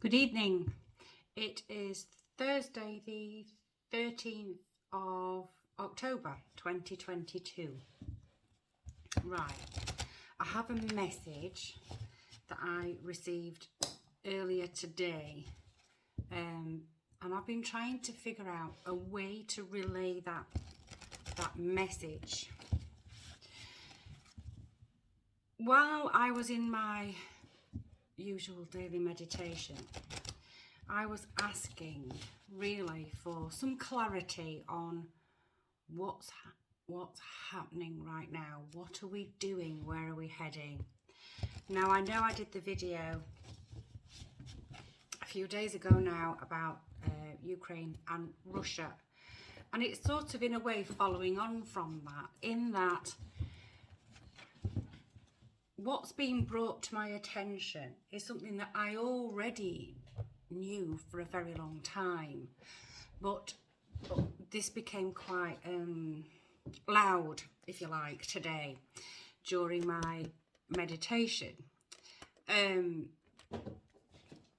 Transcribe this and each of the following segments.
Good evening. It is Thursday the 13th of October 2022. Right, I have a message that I received earlier today and I've been trying to figure out a way to relay that message. While I was in my usual daily meditation, I was asking really for some clarity on what's happening right now. What are we doing? Where are we heading? Now, I know I did the video a few days ago now about Ukraine and Russia, and it's sort of in a way following on from that, in that what's been brought to my attention is something that I already knew for a very long time, but this became quite loud, if you like, today during my meditation.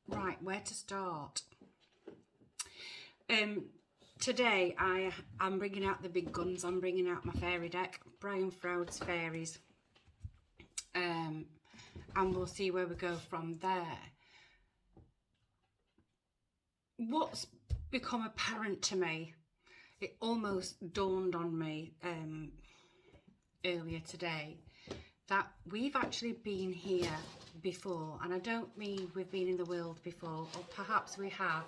Right, where to start? Today I'm bringing out the big guns. I'm bringing out my fairy deck, Brian Froud's Fairies. And we'll see where we go from there. What's become apparent to me, it almost dawned on me earlier today, that we've actually been here before. And I don't mean we've been in the world before, or perhaps we have.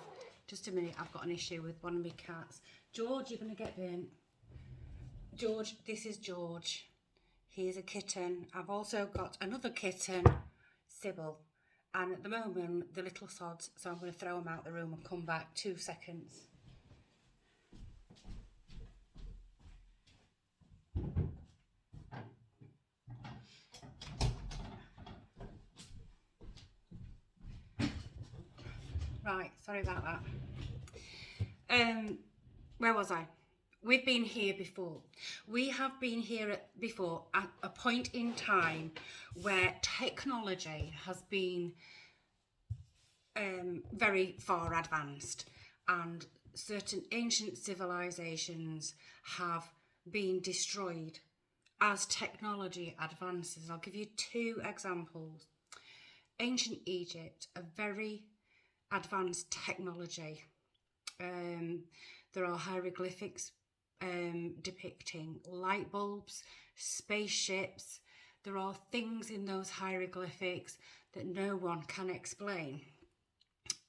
Just a minute, I've got an issue with one of my cats. George, you're going to get burnt. George, this is George. He is a kitten. I've also got another kitten, Sybil, and at the moment the little sods, so I'm going to throw them out the room and come back 2 seconds. Right, sorry about that. Where was I? We've been here before. We have been here before at a point in time where technology has been very far advanced, and certain ancient civilisations have been destroyed as technology advances. I'll give you 2 examples. Ancient Egypt, a very advanced technology. There are hieroglyphics depicting light bulbs, spaceships. There are things in those hieroglyphics that no one can explain.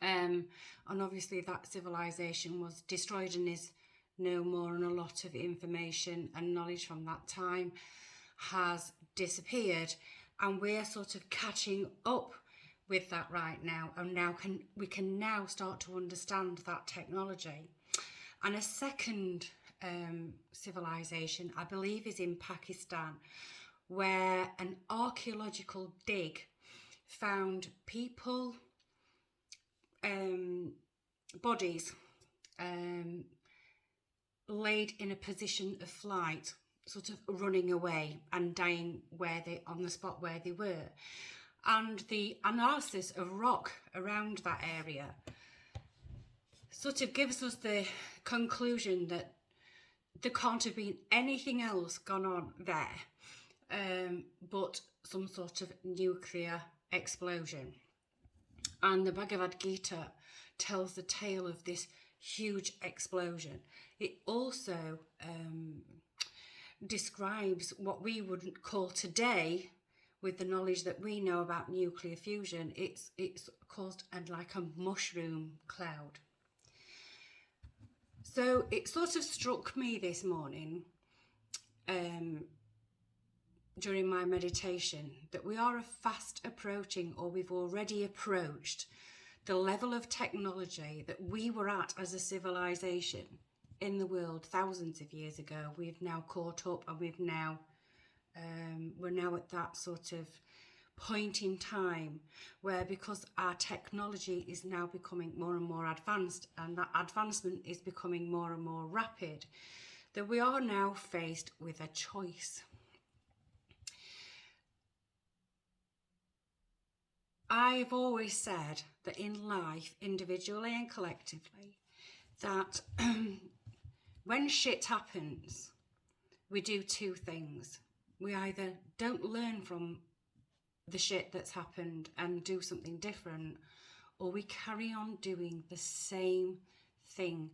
And obviously that civilization was destroyed and is no more, and a lot of information and knowledge from that time has disappeared, and we're sort of catching up with that right now, and we can now start to understand that technology. And a second civilization, I believe, is in Pakistan, where an archaeological dig found people, bodies laid in a position of flight, sort of running away and dying on the spot where they were. And the analysis of rock around that area sort of gives us the conclusion that there can't have been anything else gone on there but some sort of nuclear explosion. And the Bhagavad Gita tells the tale of this huge explosion. It also describes what we would call today, with the knowledge that we know about nuclear fusion, it's caused like a mushroom cloud. So it sort of struck me this morning during my meditation that we are fast approaching, or we've already approached, the level of technology that we were at as a civilization in the world thousands of years ago. We've now caught up, and we're now at that sort of point in time where, because our technology is now becoming more and more advanced, and that advancement is becoming more and more rapid, that we are now faced with a choice. I've always said that in life, individually and collectively, that when shit happens, we do two things. We either don't learn from the shit that's happened and do something different, or we carry on doing the same thing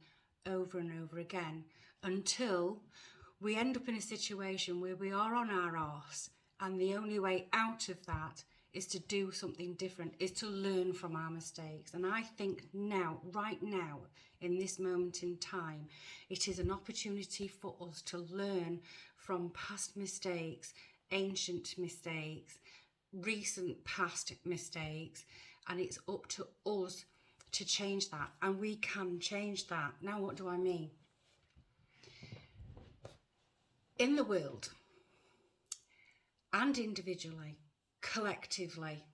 over and over again until we end up in a situation where we are on our arse, and the only way out of that is to do something different, is to learn from our mistakes. And I think now, right now, in this moment in time, it is an opportunity for us to learn from past mistakes, ancient mistakes, recent past mistakes, and it's up to us to change that, and we can change that. Now, what do I mean? In the world, and individually, collectively,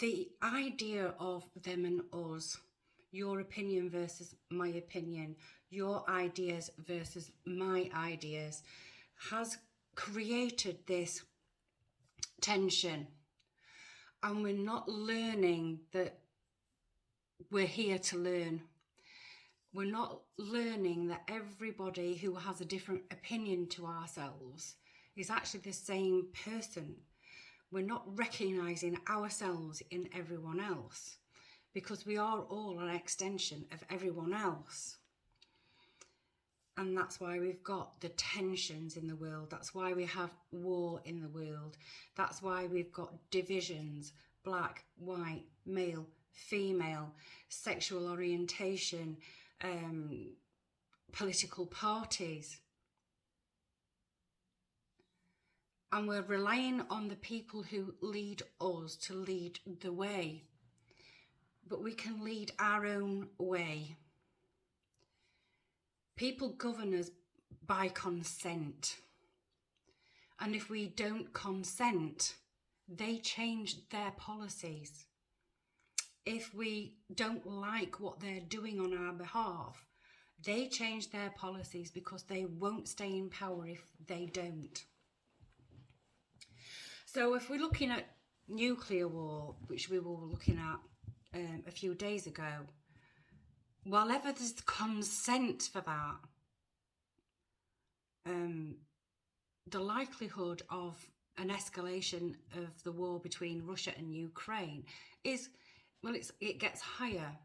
the idea of them and us, your opinion versus my opinion, your ideas versus my ideas, has created this tension, and we're not learning that we're here to learn. We're not learning that everybody who has a different opinion to ourselves is actually the same person. We're not recognising ourselves in everyone else, because we are all an extension of everyone else. And that's why we've got the tensions in the world. That's why we have war in the world. That's why we've got divisions, black, white, male, female, sexual orientation, political parties. And we're relying on the people who lead us to lead the way. But we can lead our own way. People govern us by consent. And if we don't consent, they change their policies. If we don't like what they're doing on our behalf, they change their policies, because they won't stay in power if they don't. So if we're looking at nuclear war, which we were looking at a few days ago, whenever there's consent for that, the likelihood of an escalation of the war between Russia and Ukraine is, well, it gets higher.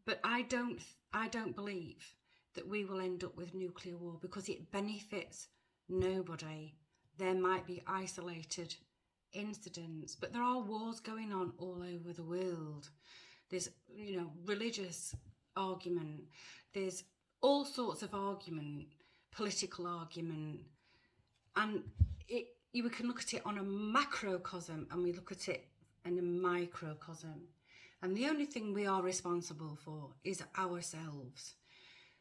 But I don't believe that we will end up with nuclear war, because it benefits nobody. There might be isolated incidents, but there are wars going on all over the world. There's, religious argument. There's all sorts of argument, political argument. And we can look at it on a macrocosm, and we look at it in a microcosm. And the only thing we are responsible for is ourselves.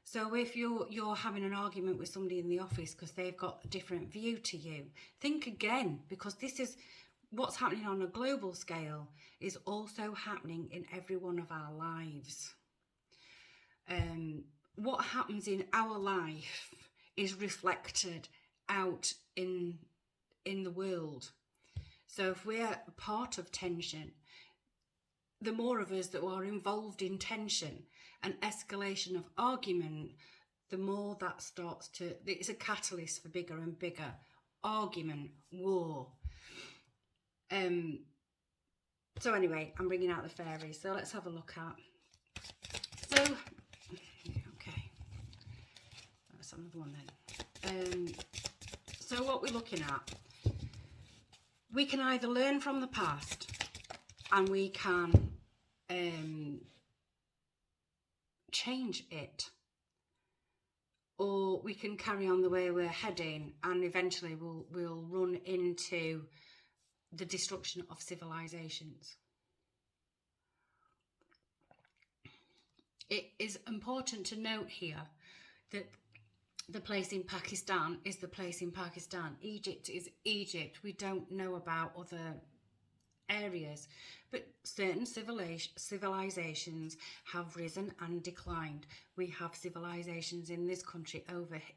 So if you're having an argument with somebody in the office because they've got a different view to you, think again, because this is what's happening on a global scale is also happening in every one of our lives. What happens in our life is reflected out in the world. So if we're part of tension, the more of us that are involved in tension and escalation of argument, the more that starts to, it's a catalyst for bigger and bigger argument, war. So anyway, I'm bringing out the fairies. So let's have a look at. So, okay, that's another one then. So what we're looking at, we can either learn from the past and we can change it, or we can carry on the way we're heading, and eventually we'll run into the destruction of civilizations. It is important to note here that the place in Pakistan is the place in Pakistan. Egypt is Egypt. We don't know about other areas, but certain civilizations have risen and declined. We have civilizations in this country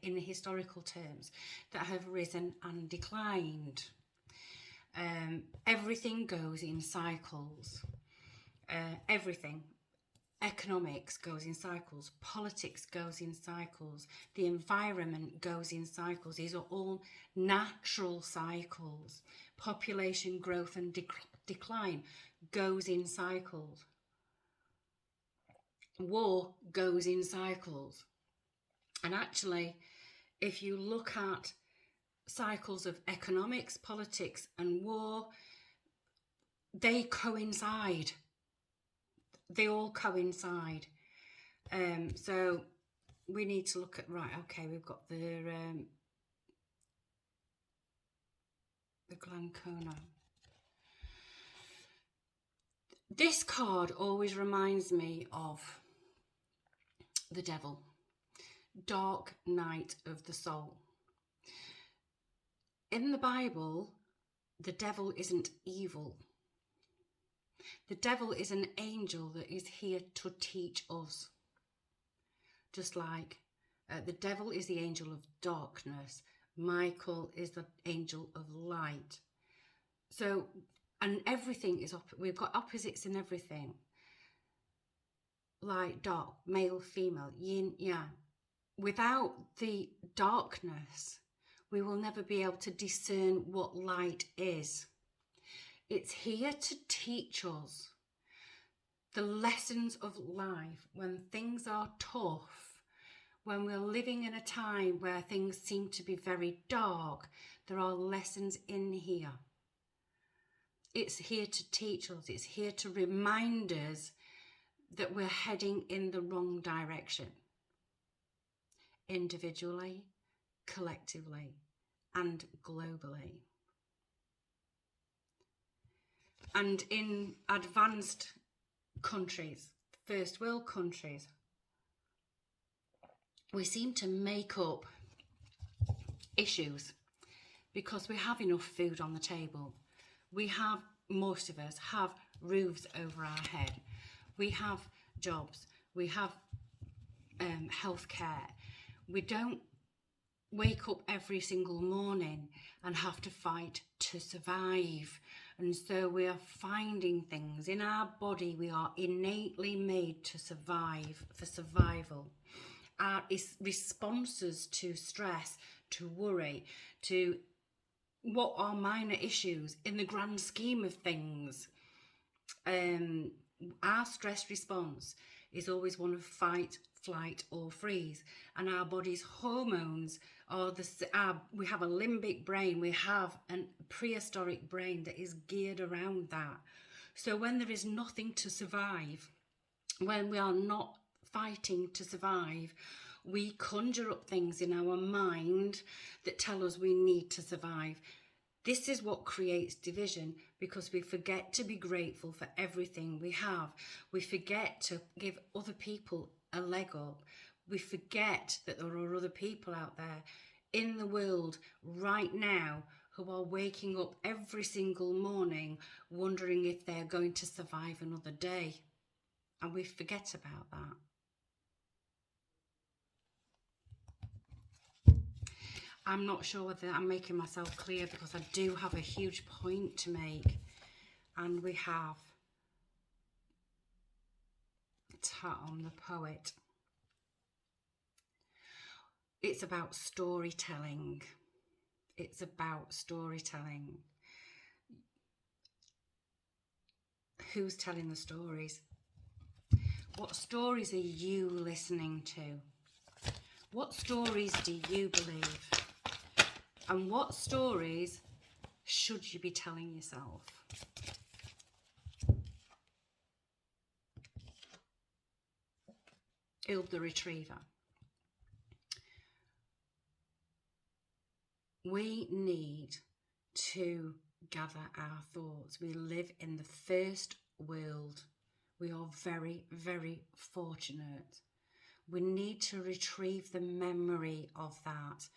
in historical terms that have risen and declined. Everything goes in cycles. Everything. Economics goes in cycles. Politics goes in cycles. The environment goes in cycles. These are all natural cycles. Population growth and decline goes in cycles. War goes in cycles. And actually, if you look at cycles of economics, politics and war, they coincide. They all coincide. So we need to look at, right, okay, we've got the Glancona. This card always reminds me of the devil. Dark night of the soul. In the Bible, the devil isn't evil. The devil is an angel that is here to teach us. Just like the devil is the angel of darkness. Michael is the angel of light. So, and everything is, we've got opposites in everything. Light, dark, male, female, yin, yang. Without the darkness, we will never be able to discern what light is. It's here to teach us the lessons of life when things are tough, when we're living in a time where things seem to be very dark. There are lessons in here. It's here to teach us. It's here to remind us that we're heading in the wrong direction. Individually, collectively, and globally. And in advanced countries, first world countries, we seem to make up issues because we have enough food on the table. We have, most of us have roofs over our head. We have jobs. We have healthcare. We don't wake up every single morning and have to fight to survive. And so we are finding things in our body. We are innately made to survive, for survival. Our responses to stress, to worry, to what are minor issues in the grand scheme of things. Our stress response is always one of fight, flight or freeze, and our body's hormones are we have a limbic brain, we have a prehistoric brain that is geared around that. So when there is nothing to survive, when we are not fighting to survive, we conjure up things in our mind that tell us we need to survive. This is what creates division, because we forget to be grateful for everything we have. We forget to give other people a leg up. We forget that there are other people out there in the world right now who are waking up every single morning wondering if they're going to survive another day. And we forget about that. I'm not sure whether I'm making myself clear, because I do have a huge point to make. And we have Tom the poet. It's about storytelling. It's about storytelling. Who's telling the stories? What stories are you listening to? What stories do you believe? And what stories should you be telling yourself? Ilb the Retriever. We need to gather our thoughts. We live in the first world. We are very, very fortunate. We need to retrieve the memory of that.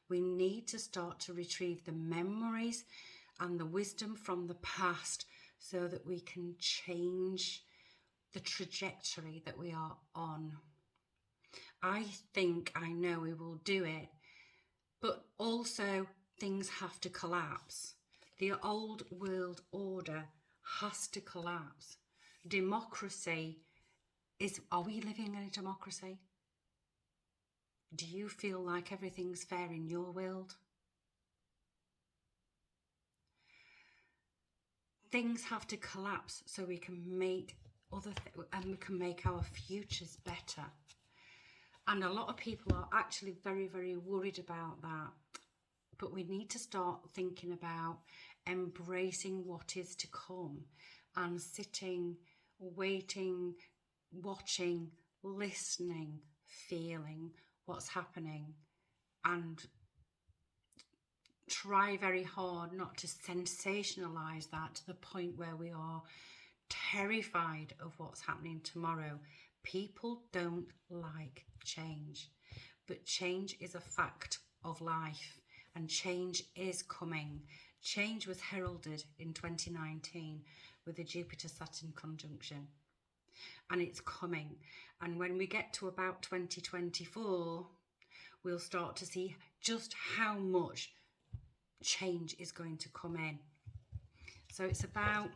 We need to start to retrieve the memories and the wisdom from the past so that we can change the trajectory that we are on. I think I know we will do it, but also things have to collapse. The old world order has to collapse. Democracy is, are we living in a democracy? Do you feel like everything's fair in your world? Things have to collapse so we can make and we can make our futures better. And a lot of people are actually very, very worried about that. But we need to start thinking about embracing what is to come and sitting, waiting, watching, listening, feeling what's happening, and try very hard not to sensationalize that to the point where we are terrified of what's happening tomorrow. People don't like change, but change is a fact of life, and change is coming. Change was heralded in 2019 with the Jupiter-Saturn conjunction, and it's coming. And when we get to about 2024, we'll start to see just how much change is going to come in. So it's about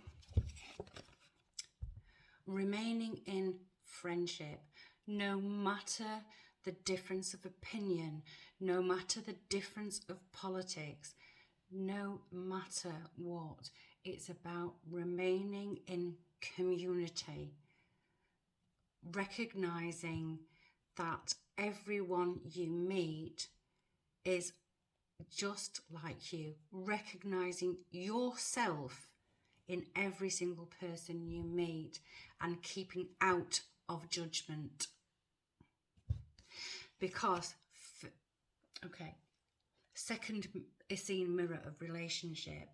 remaining in friendship, no matter the difference of opinion, no matter the difference of politics, no matter what. It's about remaining in community, recognizing that everyone you meet is just like you, recognizing yourself in every single person you meet, and keeping out of judgment. Because, second is seen mirror of relationship.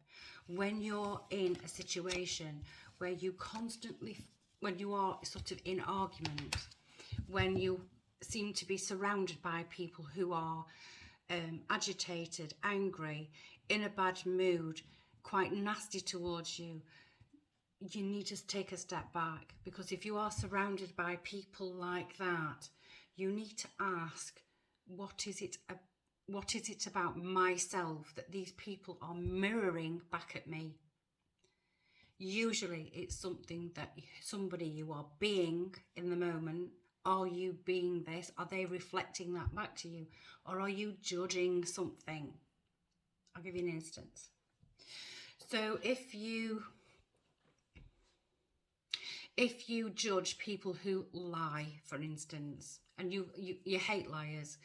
When you're in a situation where you constantly, when you are sort of in argument, when you seem to be surrounded by people who are agitated, angry, in a bad mood, quite nasty towards you, you need to take a step back. Because if you are surrounded by people like that, you need to ask, what is it about myself that these people are mirroring back at me? Usually it's something that somebody you are being in the moment. Are you being this? Are they reflecting that back to you? Or are you judging something? I'll give you an instance. So if you judge people who lie, for instance, and you hate liars,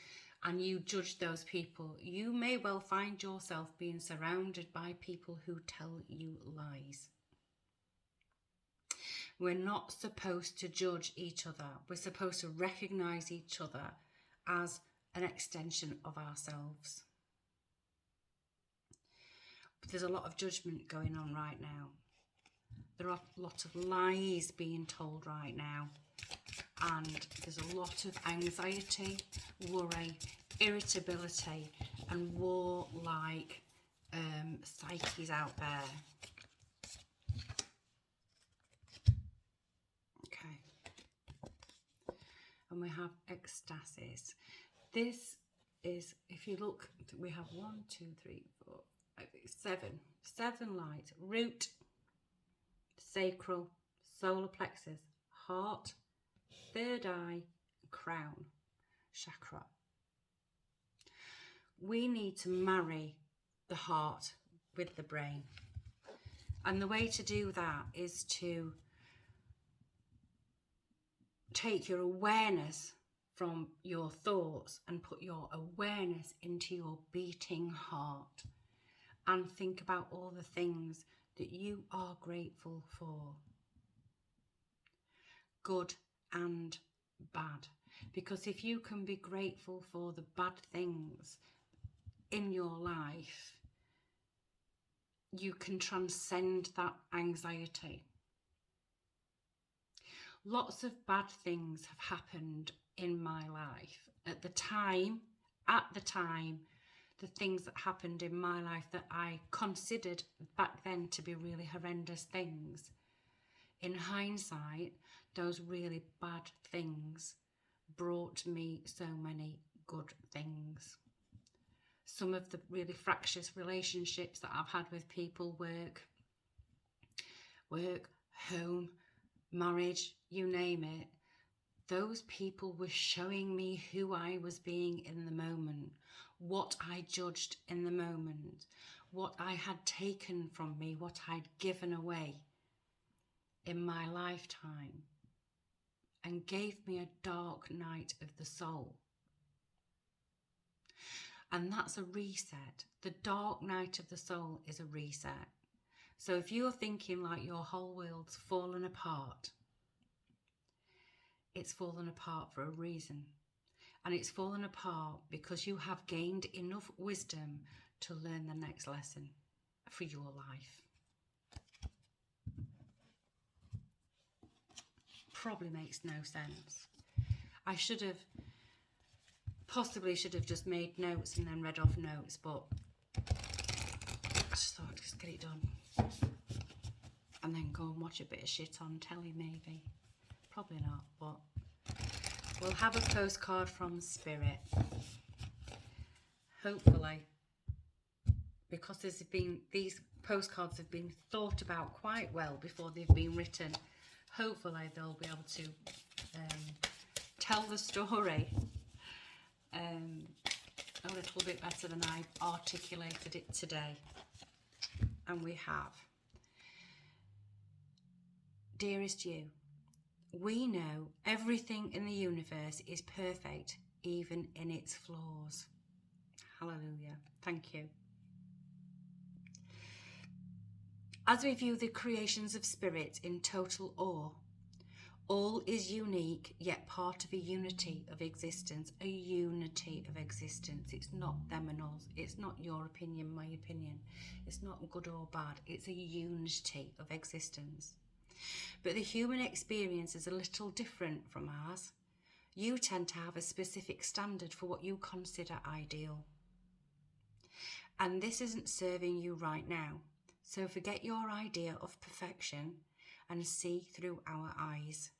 and you judge those people, you may well find yourself being surrounded by people who tell you lies. We're not supposed to judge each other. We're supposed to recognise each other as an extension of ourselves. But there's a lot of judgment going on right now. There are a lot of lies being told right now. And there's a lot of anxiety, worry, irritability, and war-like psyches out there. Okay. And we have ecstasis. This is, if you look, we have 1, 2, 3, 4, 5, 6, 7 lights. Root, sacral, solar plexus, heart, third eye, crown chakra. We need to marry the heart with the brain. And the way to do that is to take your awareness from your thoughts and put your awareness into your beating heart, and think about all the things that you are grateful for, good and bad. Because if you can be grateful for the bad things in your life, you can transcend that anxiety. Lots of bad things have happened in my life. At the time, the things that happened in my life that I considered back then to be really horrendous things, in hindsight, those really bad things brought me so many good things. some of the really fractious relationships that I've had with people, work, home, marriage, you name it, those people were showing me who I was being in the moment, what I judged in the moment, what I had taken from me, what I'd given away in my lifetime, and gave me a dark night of the soul. And that's a reset. The dark night of the soul is a reset. So if you're thinking like your whole world's fallen apart, it's fallen apart for a reason. And it's fallen apart because you have gained enough wisdom to learn the next lesson for your life. Probably makes no sense. I possibly should have just made notes and then read off notes, but I just thought I'd just get it done. And then go and watch a bit of shit on telly maybe. Probably not, but we'll have a postcard from Spirit. Hopefully, because these postcards have been thought about quite well before they've been written. Hopefully they'll be able to tell the story a little bit better than I've articulated it today. And we have. Dearest you, we know everything in the universe is perfect, even in its flaws. Hallelujah. Thank you. As we view the creations of spirit in total awe, all is unique, yet part of a unity of existence. A unity of existence. It's not them and us. It's not your opinion, my opinion. It's not good or bad. It's a unity of existence. But the human experience is a little different from ours. You tend to have a specific standard for what you consider ideal. And this isn't serving you right now. So forget your idea of perfection and see through our eyes,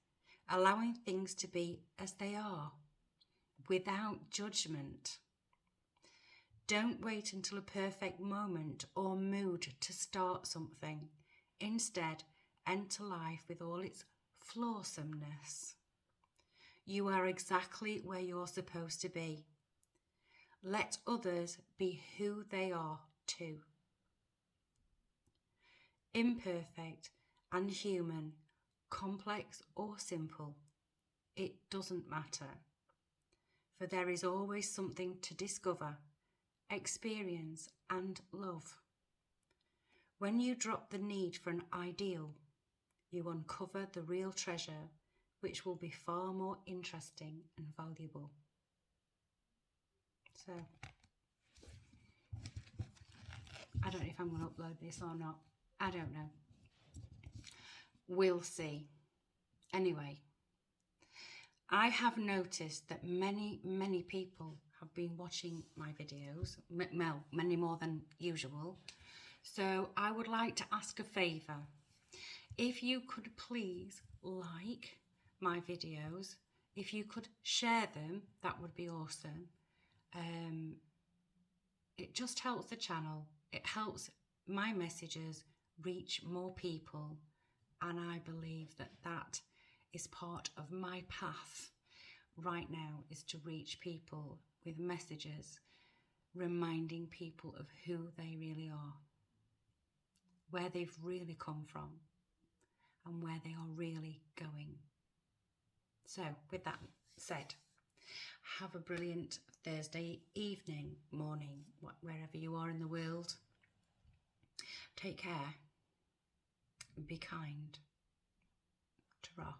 allowing things to be as they are, without judgment. Don't wait until a perfect moment or mood to start something. Instead, enter life with all its flawsomeness. You are exactly where you're supposed to be. Let others be who they are too. Imperfect and human, complex or simple, it doesn't matter. For there is always something to discover, experience and love. When you drop the need for an ideal, you uncover the real treasure, which will be far more interesting and valuable. So, I don't know if I'm going to upload this or not. I don't know. We'll see. Anyway, I have noticed that many people have been watching my videos, many more than usual. So I would like to ask a favour. If you could please like my videos, if you could share them, that would be awesome. It just helps the channel. It helps my messages reach more people, and I believe that that is part of my path right now, is to reach people with messages reminding people of who they really are, where they've really come from and where they are really going. So with that said, have a brilliant Thursday evening, morning, wherever you are in the world. Take care. Be kind. Ta-ra.